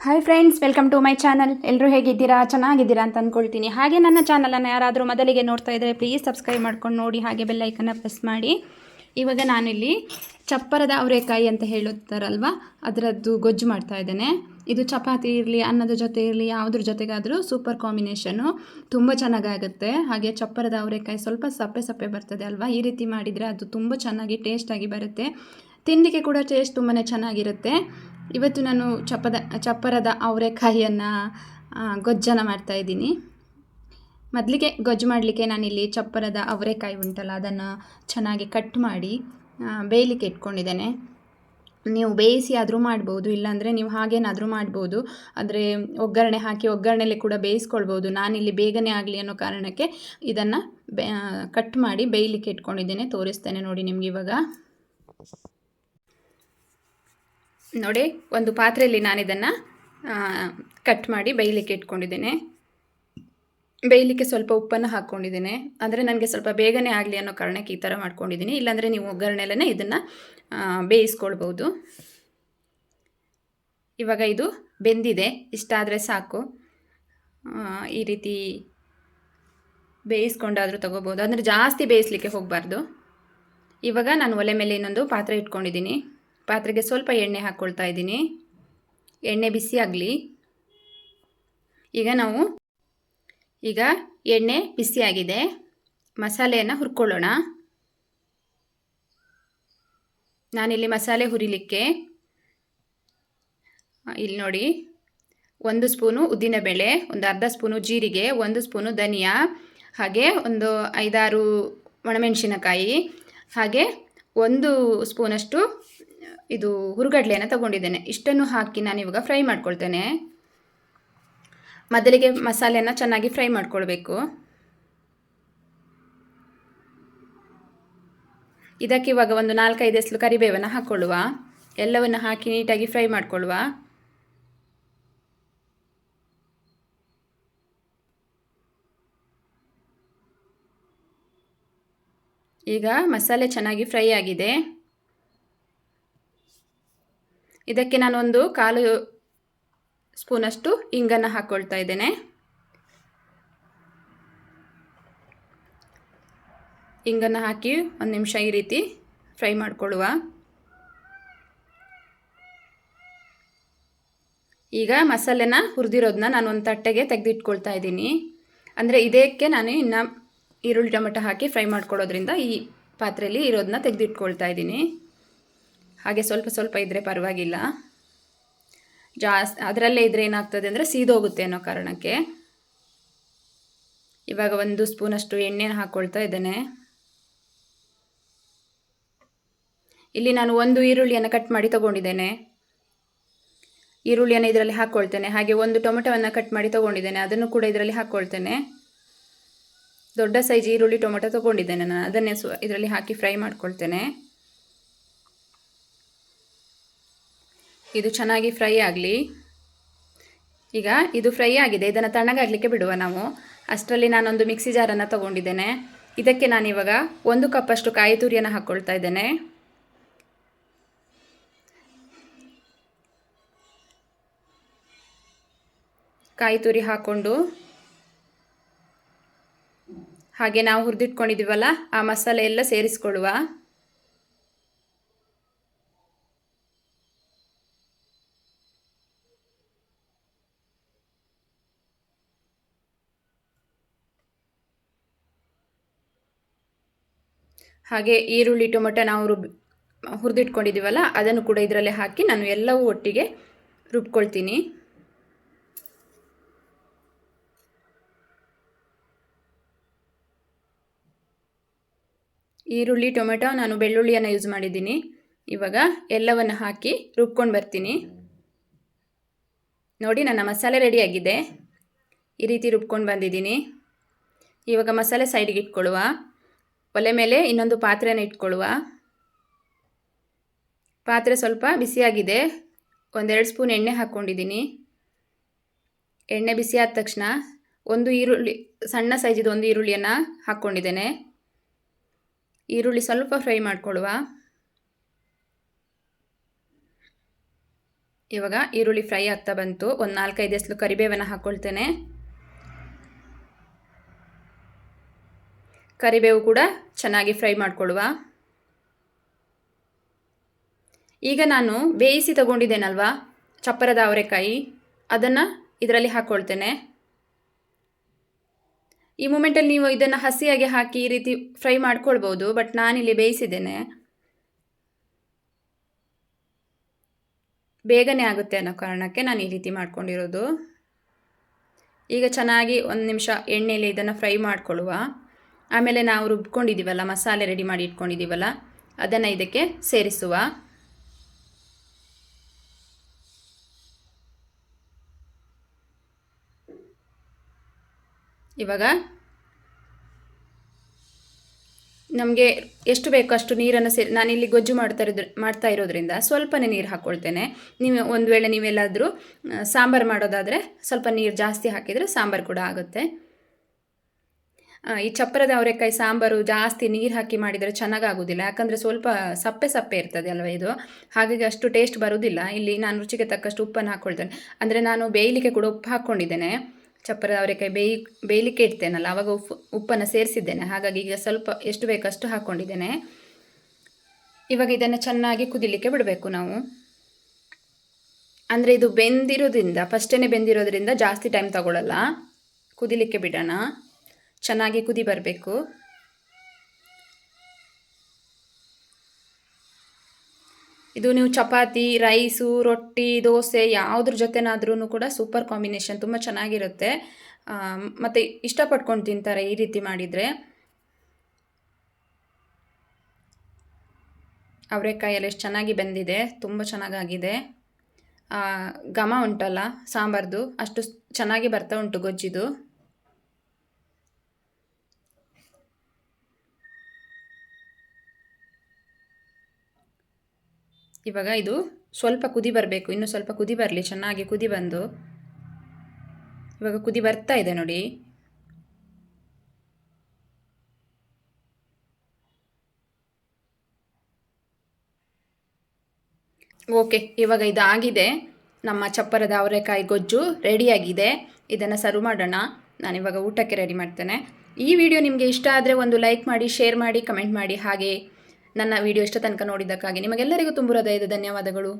Hi friends, welcome to my channel. ಎಲ್ಲರೂ ಹೇಗಿದ್ದೀರಾ? ಚೆನ್ನಾಗಿದ್ದೀರಾ ಅಂತ ಅಂದ್ಕೊಳ್ತೀನಿ. ಹಾಗೆ ನನ್ನ ಚಾನಲನ್ನು ಯಾರಾದರೂ ಮೊದಲಿಗೆ ನೋಡ್ತಾ ಇದ್ದರೆ ಪ್ಲೀಸ್ ಸಬ್ಸ್ಕ್ರೈಬ್ ಮಾಡ್ಕೊಂಡು ನೋಡಿ, ಹಾಗೆ ಬೆಲ್ಲೈಕನ್ನು ಪ್ರೆಸ್ ಮಾಡಿ. ಇವಾಗ ನಾನಿಲ್ಲಿ ಚಪ್ಪರದ ಅವರೆಕಾಯಿ ಅಂತ ಹೇಳುತ್ತಾರಲ್ವ, ಅದರದ್ದು ಗೊಜ್ಜು ಮಾಡ್ತಾ ಇದ್ದೇನೆ. ಇದು ಚಪಾತಿ ಇರಲಿ, ಅನ್ನದ ಜೊತೆ ಇರಲಿ, ಯಾವುದ್ರ ಜೊತೆಗಾದರೂ ಸೂಪರ್ ಕಾಂಬಿನೇಷನ್ನು, ತುಂಬ ಚೆನ್ನಾಗಾಗುತ್ತೆ. ಹಾಗೆ ಚಪ್ಪರದ ಅವರೆಕಾಯಿ ಸ್ವಲ್ಪ ಸಪ್ಪೆ ಸಪ್ಪೆ ಬರ್ತದೆ ಅಲ್ವಾ, ಈ ರೀತಿ ಮಾಡಿದರೆ ಅದು ತುಂಬ ಚೆನ್ನಾಗಿ ಟೇಸ್ಟಾಗಿ ಬರುತ್ತೆ. ತಿನ್ನಲಿಕ್ಕೆ ಕೂಡ ಟೇಸ್ಟ್ ತುಂಬಾ ಚೆನ್ನಾಗಿರುತ್ತೆ. ಇವತ್ತು ನಾನು ಚಪ್ಪರದ ಅವರೆಕಾಯಿಯನ್ನು ಗೊಜ್ಜನ್ನು ಮಾಡ್ತಾಯಿದ್ದೀನಿ. ಮೊದಲಿಗೆ ಗೊಜ್ಜು ಮಾಡಲಿಕ್ಕೆ ನಾನಿಲ್ಲಿ ಚಪ್ಪರದ ಅವರೆಕಾಯಿ ಉಂಟಲ್ಲ, ಅದನ್ನು ಚೆನ್ನಾಗಿ ಕಟ್ ಮಾಡಿ ಬೇಯಲಿಕ್ಕೆ ಇಟ್ಕೊಂಡಿದ್ದೇನೆ. ನೀವು ಬೇಯಿಸಿ ಆದರೂ ಮಾಡ್ಬೋದು, ಇಲ್ಲಾಂದರೆ ನೀವು ಹಾಗೇನಾದರೂ ಮಾಡ್ಬೋದು. ಆದರೆ ಒಗ್ಗರಣೆ ಹಾಕಿ ಒಗ್ಗರಣೆಲೆ ಕೂಡ ಬೇಯಿಸ್ಕೊಳ್ಬೋದು. ನಾನಿಲ್ಲಿ ಬೇಗನೆ ಆಗಲಿ ಅನ್ನೋ ಕಾರಣಕ್ಕೆ ಇದನ್ನು ಕಟ್ ಮಾಡಿ ಬೇಯಲಿಕ್ಕೆ ಇಟ್ಕೊಂಡಿದ್ದೇನೆ. ತೋರಿಸ್ತೇನೆ ನೋಡಿ ನಿಮ್ಗೆ ಇವಾಗ. ನೋಡಿ, ಒಂದು ಪಾತ್ರೆಯಲ್ಲಿ ನಾನಿದನ್ನು ಕಟ್ ಮಾಡಿ ಬೇಯಲಿಕ್ಕೆ ಇಟ್ಕೊಂಡಿದ್ದೇನೆ. ಬೇಯಲಿಕ್ಕೆ ಸ್ವಲ್ಪ ಉಪ್ಪನ್ನು ಹಾಕ್ಕೊಂಡಿದ್ದೇನೆ. ಅಂದರೆ ನನಗೆ ಸ್ವಲ್ಪ ಬೇಗನೆ ಆಗಲಿ ಅನ್ನೋ ಕಾರಣಕ್ಕೆ ಈ ಥರ ಮಾಡ್ಕೊಂಡಿದ್ದೀನಿ. ಇಲ್ಲಾಂದರೆ ನೀವು ಒಗ್ಗರಣೆಲೇ ಇದನ್ನು ಬೇಯಿಸ್ಕೊಳ್ಬೋದು. ಇವಾಗ ಇದು ಬೆಂದಿದೆ, ಇಷ್ಟಾದರೆ ಸಾಕು. ಈ ರೀತಿ ಬೇಯಿಸ್ಕೊಂಡಾದರೂ ತಗೋಬೋದು, ಅಂದರೆ ಜಾಸ್ತಿ ಬೇಯಿಸಲಿಕ್ಕೆ ಹೋಗಬಾರ್ದು. ಇವಾಗ ನಾನು ಒಲೆ ಮೇಲೆ ಇನ್ನೊಂದು ಪಾತ್ರೆ ಇಟ್ಕೊಂಡಿದ್ದೀನಿ. ಪಾತ್ರೆಗೆ ಸ್ವಲ್ಪ ಎಣ್ಣೆ ಹಾಕ್ಕೊಳ್ತಾ ಇದ್ದೀನಿ. ಎಣ್ಣೆ ಬಿಸಿ ಆಗಲಿ. ಈಗ ಎಣ್ಣೆ ಬಿಸಿಯಾಗಿದೆ, ಮಸಾಲೆಯನ್ನು ಹುರ್ಕೊಳ್ಳೋಣ. ನಾನಿಲ್ಲಿ ಮಸಾಲೆ ಹುರಿಲಿಕ್ಕೆ ಇಲ್ಲಿ ನೋಡಿ, 1 ಸ್ಪೂನು ಉದ್ದಿನಬೇಳೆ, ಒಂದು ಅರ್ಧ ಸ್ಪೂನು ಜೀರಿಗೆ, 1 ಸ್ಪೂನು ಧನಿಯಾ, ಹಾಗೆ ಒಂದು 5-6 ಒಣಮೆಣಸಿನಕಾಯಿ, ಹಾಗೆ 1 ಸ್ಪೂನಷ್ಟು ಇದು ಹುರುಗಡ್ಲೆಯನ್ನು ತಗೊಂಡಿದ್ದೇನೆ. ಇಷ್ಟನ್ನು ಹಾಕಿ ನಾನು ಇವಾಗ ಫ್ರೈ ಮಾಡ್ಕೊಳ್ತೇನೆ. ಮೊದಲಿಗೆ ಮಸಾಲೆಯನ್ನು ಚೆನ್ನಾಗಿ ಫ್ರೈ ಮಾಡ್ಕೊಳ್ಬೇಕು. ಇದಕ್ಕೆ ಇವಾಗ ಒಂದು 4-5 ಎಸಳು ಕರಿಬೇವನ್ನು ಹಾಕ್ಕೊಳ್ಳುವ. ಎಲ್ಲವನ್ನು ಹಾಕಿ ನೀಟಾಗಿ ಫ್ರೈ ಮಾಡ್ಕೊಳ್ಳುವ. ಈಗ ಮಸಾಲೆ ಚೆನ್ನಾಗಿ ಫ್ರೈ ಆಗಿದೆ. ಇದಕ್ಕೆ ನಾನು ಒಂದು 1/4 ಸ್ಪೂನಷ್ಟು ಇಂಗನ್ನು ಹಾಕ್ಕೊಳ್ತಾ ಇದ್ದೇನೆ. ಇಂಗನ್ನು ಹಾಕಿ 1 ನಿಮಿಷ ಈ ರೀತಿ ಫ್ರೈ ಮಾಡಿಕೊಳ್ಳುವ. ಈಗ ಮಸಾಲೆನ ಹುರಿದಿರೋದನ್ನ ನಾನು ಒಂದು ತಟ್ಟೆಗೆ ತೆಗೆದಿಟ್ಕೊಳ್ತಾ ಇದ್ದೀನಿ. ಅಂದರೆ ಇದಕ್ಕೆ ನಾನು ಇನ್ನು ಈರುಳ್ಳಿ ಟೊಮೆಟೊ ಹಾಕಿ ಫ್ರೈ ಮಾಡ್ಕೊಳ್ಳೋದ್ರಿಂದ ಈ ಪಾತ್ರೆಯಲ್ಲಿ ಇರೋದನ್ನ ತೆಗೆದಿಟ್ಕೊಳ್ತಾ ಇದ್ದೀನಿ. ಹಾಗೆ ಸ್ವಲ್ಪ ಸ್ವಲ್ಪ ಇದ್ದರೆ ಪರವಾಗಿಲ್ಲ, ಜಾಸ್ತಿ ಅದರಲ್ಲೇ ಇದ್ದರೆ ಏನಾಗ್ತದೆ ಅಂದರೆ ಸೀದೋಗುತ್ತೆ ಅನ್ನೋ ಕಾರಣಕ್ಕೆ. ಇವಾಗ 1 ಸ್ಪೂನಷ್ಟು ಎಣ್ಣೆನ ಹಾಕ್ಕೊಳ್ತಾ ಇದ್ದೇನೆ. ಇಲ್ಲಿ ನಾನು 1 ಈರುಳ್ಳಿಯನ್ನು ಕಟ್ ಮಾಡಿ ತಗೊಂಡಿದ್ದೇನೆ. ಈರುಳ್ಳಿಯನ್ನು ಇದರಲ್ಲಿ ಹಾಕ್ಕೊಳ್ತೇನೆ. ಹಾಗೆ 1 ಟೊಮೆಟೊವನ್ನು ಕಟ್ ಮಾಡಿ ತಗೊಂಡಿದ್ದೇನೆ, ಅದನ್ನು ಕೂಡ ಇದರಲ್ಲಿ ಹಾಕ್ಕೊಳ್ತೇನೆ. ದೊಡ್ಡ ಸೈಜ್ ಈರುಳ್ಳಿ ಟೊಮೆಟೊ ತಗೊಂಡಿದ್ದೇನೆ ನಾನು, ಅದನ್ನೇ ಇದರಲ್ಲಿ ಹಾಕಿ ಫ್ರೈ ಮಾಡ್ಕೊಳ್ತೇನೆ. ಇದು ಚೆನ್ನಾಗಿ ಫ್ರೈ ಆಗಲಿ. ಈಗ ಇದು ಫ್ರೈ ಆಗಿದೆ, ಇದನ್ನು ತಣ್ಣಗಾಗಲಿಕ್ಕೆ ಬಿಡುವ ನಾವು. ಅಷ್ಟರಲ್ಲಿ ನಾನೊಂದು ಮಿಕ್ಸಿ ಜಾರನ್ನು ತಗೊಂಡಿದ್ದೇನೆ. ಇದಕ್ಕೆ ನಾನಿವಾಗ 1 ಕಪ್ಪಷ್ಟು ಕಾಯಿ ತುರಿಯನ್ನು ಹಾಕ್ಕೊಳ್ತಾ ಇದ್ದೇನೆ. ಕಾಯಿ ತುರಿ ಹಾಕ್ಕೊಂಡು ಹಾಗೆ ನಾವು ಹುರಿದಿಟ್ಕೊಂಡಿದ್ದೀವಲ್ಲ ಆ ಮಸಾಲೆ ಎಲ್ಲ ಸೇರಿಸ್ಕೊಳ್ಳುವ. ಹಾಗೆ ಈರುಳ್ಳಿ ಟೊಮೆಟೊ ನಾವು ಹುರಿದಿಟ್ಕೊಂಡಿದ್ದೀವಲ್ಲ ಅದನ್ನು ಕೂಡ ಇದರಲ್ಲಿ ಹಾಕಿ ನಾನು ಎಲ್ಲವೂ ಒಟ್ಟಿಗೆ ರುಬ್ಕೊಳ್ತೀನಿ. ಈರುಳ್ಳಿ ಟೊಮೆಟೊ ನಾನು ಬೆಳ್ಳುಳ್ಳಿಯನ್ನು ಯೂಸ್ ಮಾಡಿದ್ದೀನಿ. ಇವಾಗ ಎಲ್ಲವನ್ನು ಹಾಕಿ ರುಬ್ಕೊಂಡು ಬರ್ತೀನಿ. ನೋಡಿ, ನನ್ನ ಮಸಾಲೆ ರೆಡಿಯಾಗಿದೆ. ಈ ರೀತಿ ರುಬ್ಕೊಂಡು ಬಂದಿದ್ದೀನಿ. ಇವಾಗ ಮಸಾಲೆ ಸೈಡಿಗೆ ಇಟ್ಕೊಳ್ಳುವ. ಒಲೆ ಮೇಲೆ ಇನ್ನೊಂದು ಪಾತ್ರೆನ ಇಟ್ಕೊಳ್ಳುವ. ಪಾತ್ರೆ ಸ್ವಲ್ಪ ಬಿಸಿಯಾಗಿದೆ. 1-2 ಸ್ಪೂನ್ ಎಣ್ಣೆ ಹಾಕ್ಕೊಂಡಿದ್ದೀನಿ. ಎಣ್ಣೆ ಬಿಸಿಯಾದ ತಕ್ಷಣ ಒಂದು ಈರುಳ್ಳಿ, ಸಣ್ಣ ಸೈಜಿದು 1 ಈರುಳ್ಳಿಯನ್ನು ಹಾಕ್ಕೊಂಡಿದ್ದೇನೆ. ಈರುಳ್ಳಿ ಸ್ವಲ್ಪ ಫ್ರೈ ಮಾಡ್ಕೊಳ್ಳುವ. ಇವಾಗ ಈರುಳ್ಳಿ ಫ್ರೈ ಆಗ್ತಾ ಬಂತು. ಒಂದು 4-5 ಎಸಳು ಕರಿಬೇವನ್ನು ಹಾಕ್ಕೊಳ್ತೇನೆ. ಕರಿಬೇವು ಕೂಡ ಚೆನ್ನಾಗಿ ಫ್ರೈ ಮಾಡ್ಕೊಳ್ಳುವ. ಈಗ ನಾನು ಬೇಯಿಸಿ ತಗೊಂಡಿದ್ದೇನಲ್ವಾ ಚಪ್ಪರದ ಅವರೆಕಾಯಿ, ಅದನ್ನು ಇದರಲ್ಲಿ ಹಾಕ್ಕೊಳ್ತೇನೆ. ಈ ಮೂಮೆಂಟಲ್ಲಿ ನೀವು ಇದನ್ನು ಹಸಿಯಾಗಿ ಹಾಕಿ ಈ ರೀತಿ ಫ್ರೈ ಮಾಡ್ಕೊಳ್ಬೋದು, ಬಟ್ ನಾನಿಲ್ಲಿ ಬೇಯಿಸಿದ್ದೇನೆ, ಬೇಗನೆ ಆಗುತ್ತೆ ಅನ್ನೋ ಕಾರಣಕ್ಕೆ ನಾನು ಈ ರೀತಿ ಮಾಡ್ಕೊಂಡಿರೋದು. ಈಗ ಚೆನ್ನಾಗಿ 1 ನಿಮಿಷ ಎಣ್ಣೆಯಲ್ಲಿ ಇದನ್ನು ಫ್ರೈ ಮಾಡ್ಕೊಳ್ಳುವ. ಆಮೇಲೆ ನಾವು ರುಬ್ಕೊಂಡಿದ್ದೀವಲ್ಲ, ಮಸಾಲೆ ರೆಡಿ ಮಾಡಿ ಇಟ್ಕೊಂಡಿದ್ದೀವಲ್ಲ, ಅದನ್ನು ಇದಕ್ಕೆ ಸೇರಿಸುವ. ಇವಾಗ ನಮಗೆ ಎಷ್ಟು ಬೇಕೋ ಅಷ್ಟು ನೀರನ್ನು ನಾನಿಲ್ಲಿ ಗೊಜ್ಜು ಮಾಡ್ತಾ ಇರೋದ್ರಿಂದ ಸ್ವಲ್ಪನೇ ನೀರು ಹಾಕ್ಕೊಳ್ತೇನೆ. ನೀವು ಒಂದು ವೇಳೆ ನೀವೆಲ್ಲಾದರೂ ಸಾಂಬಾರು ಮಾಡೋದಾದರೆ ಸ್ವಲ್ಪ ನೀರು ಜಾಸ್ತಿ ಹಾಕಿದರೆ ಸಾಂಬಾರು ಕೂಡ ಆಗುತ್ತೆ. ಈ ಚಪ್ಪರದ ಅವರೆಕಾಯಿ ಸಾಂಬಾರು ಜಾಸ್ತಿ ನೀರು ಹಾಕಿ ಮಾಡಿದರೆ ಚೆನ್ನಾಗಾಗೋದಿಲ್ಲ, ಯಾಕಂದರೆ ಸ್ವಲ್ಪ ಸಪ್ಪೆ ಸಪ್ಪೆ ಇರ್ತದೆ ಅಲ್ವ ಇದು, ಹಾಗಾಗಿ ಅಷ್ಟು ಟೇಸ್ಟ್ ಬರೋದಿಲ್ಲ. ಇಲ್ಲಿ ನಾನು ರುಚಿಗೆ ತಕ್ಕಷ್ಟು ಉಪ್ಪನ್ನು ಹಾಕ್ಕೊಳ್ತೇನೆ. ಅಂದರೆ ನಾನು ಬೇಯಲಿಕ್ಕೆ ಕೂಡ ಉಪ್ಪು ಹಾಕ್ಕೊಂಡಿದ್ದೇನೆ. ಚಪ್ಪರದ ಅವರೆಕಾಯಿ ಬೇಯಲಿಕ್ಕೆ ಇಡ್ತೇನಲ್ಲ, ಆವಾಗ ಉಪ್ಪನ್ನು ಸೇರಿಸಿದ್ದೇನೆ. ಹಾಗಾಗಿ ಈಗ ಸ್ವಲ್ಪ ಎಷ್ಟು ಬೇಕಷ್ಟು ಹಾಕ್ಕೊಂಡಿದ್ದೇನೆ. ಇವಾಗ ಇದನ್ನು ಚೆನ್ನಾಗಿ ಕುದಿಲಿಕ್ಕೆ ಬಿಡಬೇಕು ನಾವು. ಅಂದರೆ ಇದು ಬೆಂದಿರೋದ್ರಿಂದ, ಫಸ್ಟೇ ಬೆಂದಿರೋದ್ರಿಂದ ಜಾಸ್ತಿ ಟೈಮ್ ತಗೊಳ್ಳಲ್ಲ. ಕುದಿಲಿಕ್ಕೆ ಬಿಡೋಣ, ಚೆನ್ನಾಗಿ ಕುದಿ ಬರಬೇಕು. ಇದು ನೀವು ಚಪಾತಿ, ರೈಸು, ರೊಟ್ಟಿ, ದೋಸೆ ಯಾವುದ್ರ ಜೊತೆನಾದ್ರೂ ಕೂಡ ಸೂಪರ್ ಕಾಂಬಿನೇಷನ್, ತುಂಬ ಚೆನ್ನಾಗಿರುತ್ತೆ. ಮತ್ತು ಇಷ್ಟಪಟ್ಕೊಂಡು ತಿಂತಾರೆ ಈ ರೀತಿ ಮಾಡಿದರೆ. ಅವರೆಕಾಯಲ್ಲಿ ಎಷ್ಟು ಚೆನ್ನಾಗಿ ಬೆಂದಿದೆ, ತುಂಬ ಚೆನ್ನಾಗಾಗಿದೆ. ಘಮ ಉಂಟಲ್ಲ ಸಾಂಬಾರ್ದು, ಅಷ್ಟು ಚೆನ್ನಾಗಿ ಬರ್ತಾ ಉಂಟು ಗೊಜ್ಜಿದು. ಇವಾಗ ಇದು ಸ್ವಲ್ಪ ಕುದಿ ಬರಬೇಕು, ಇನ್ನು ಸ್ವಲ್ಪ ಕುದಿ ಬರಲಿ. ಚೆನ್ನಾಗಿ ಕುದಿ ಬಂದು ಇವಾಗ ಕುದಿ ಬರ್ತಾ ಇದೆ ನೋಡಿ. ಓಕೆ, ಇವಾಗ ಇದಾಗಿದೆ. ನಮ್ಮ ಚಪ್ಪರದ ಅವರೆಕಾಯಿ ಗೊಜ್ಜು ರೆಡಿಯಾಗಿದೆ. ಇದನ್ನು ಸರ್ವ್ ಮಾಡೋಣ. ನಾನಿವಾಗ ಊಟಕ್ಕೆ ರೆಡಿ ಮಾಡ್ತೇನೆ. ಈ ವಿಡಿಯೋ ನಿಮಗೆ ಇಷ್ಟ ಆದರೆ ಒಂದು ಲೈಕ್ ಮಾಡಿ, ಶೇರ್ ಮಾಡಿ, ಕಮೆಂಟ್ ಮಾಡಿ. ಹಾಗೆ ನನ್ನ ವಿಡಿಯೋ ಇಷ್ಟ ತನಕ ನೋಡಿದ್ದಕ್ಕಾಗಿ ನಿಮಗೆಲ್ಲರಿಗೂ ತುಂಬ ಹೃದಯದ ಧನ್ಯವಾದಗಳು.